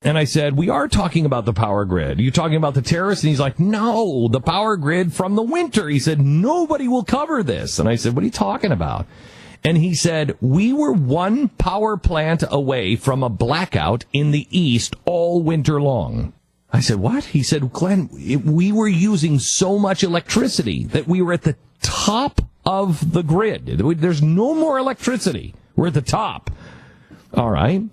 And I said, we are talking about the power grid. Are you talking about the terrorists? And he's like, no, the power grid from the winter. He said, nobody will cover this. And I said, what are you talking about? And he said, we were one power plant away from a blackout in the east all winter long. I said, what? He said, Glenn, we were using so much electricity that we were at the top of the grid. There's no more electricity. We're at the top. All right.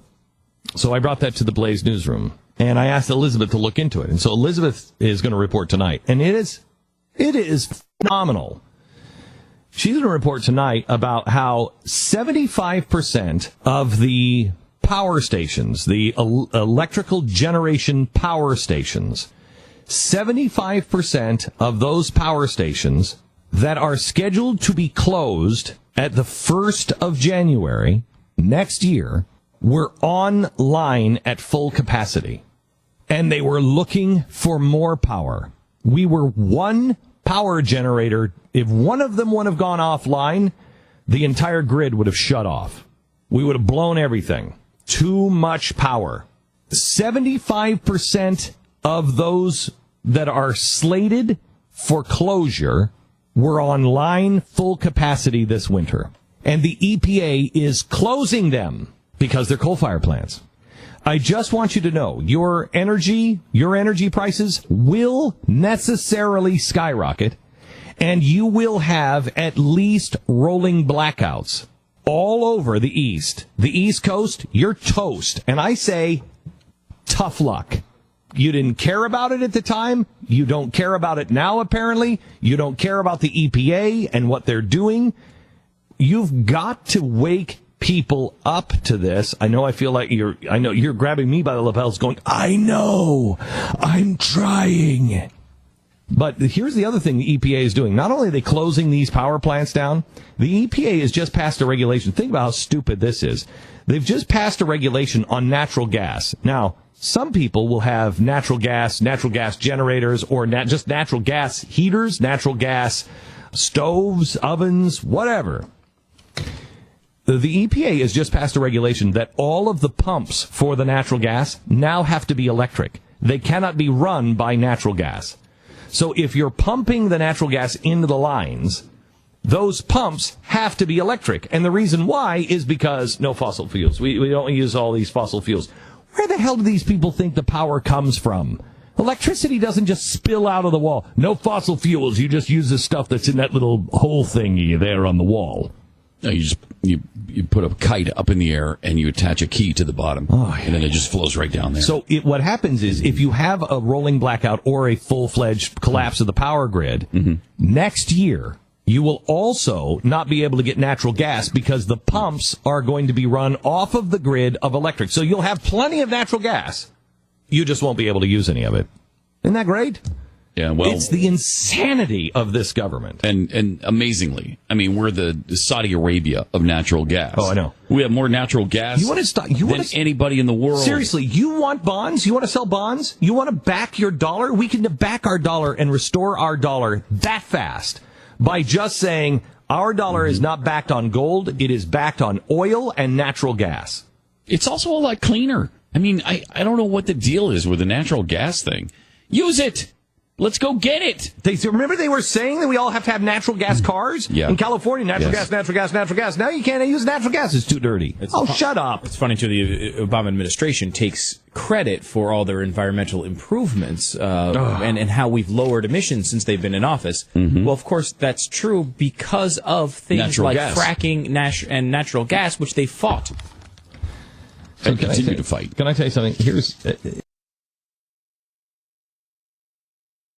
So I brought that to the Blaze newsroom, and I asked Elizabeth to look into it. And so Elizabeth is going to report tonight, and it is phenomenal. She's going to report tonight about how 75% of the power stations, the electrical generation power stations, 75% of those power stations that are scheduled to be closed at the 1st of January next year were online at full capacity, and they were looking for more power. We were one power generator. If one of them would have gone offline, the entire grid would have shut off. We would have blown everything. Too much power. 75% of those that are slated for closure were online full capacity this winter. And the EPA is closing them because they're coal-fired plants. I just want you to know your energy prices will necessarily skyrocket, and you will have at least rolling blackouts all over the East. The East Coast, you're toast. And I say, tough luck. You didn't care about it at the time. You don't care about it now, apparently. You don't care about the EPA and what they're doing. You've got to wake people up to this. I know you're grabbing me by the lapels going, I know, I'm trying. But here's the other thing the EPA is doing. Not only are they closing these power plants down, the EPA has just passed a regulation. Think about how stupid this is. They've just passed a regulation on natural gas. Now, some people will have natural gas generators, or just natural gas heaters, natural gas stoves, ovens, whatever. The EPA has just passed a regulation that all of the pumps for the natural gas now have to be electric. They cannot be run by natural gas. So if you're pumping the natural gas into the lines, those pumps have to be electric. And the reason why is because no fossil fuels. We don't use all these fossil fuels. Where the hell do these people think the power comes from? Electricity doesn't just spill out of the wall. No fossil fuels. You just use the stuff that's in that little hole thingy there on the wall. No, you put a kite up in the air and you attach a key to the bottom, and then it just flows right down there. So what happens is if you have a rolling blackout or a full-fledged collapse of the power grid, next year you will also not be able to get natural gas because the pumps are going to be run off of the grid of electric. So you'll have plenty of natural gas. You just won't be able to use any of it. Isn't that great? Yeah, well, it's the insanity of this government. And amazingly, I mean, we're the Saudi Arabia of natural gas. Oh, I know. We have more natural gas than anybody in the world. Seriously, you want bonds? You want to sell bonds? You want to back your dollar? We can back our dollar and restore our dollar that fast by just saying our dollar is not backed on gold. It is backed on oil and natural gas. It's also a lot cleaner. I mean, I don't know what the deal is with the natural gas thing. Use it. Let's go get it. Remember they were saying that we all have to have natural gas cars? Yeah. In California, natural gas. Now you can't use natural gas. It's too dirty. Shut up. It's funny, too, the Obama administration takes credit for all their environmental improvements and how we've lowered emissions since they've been in office. Mm-hmm. Well, of course, that's true because of things like fracking and natural gas, which they fought. And continue to fight. Can I tell you something? Here's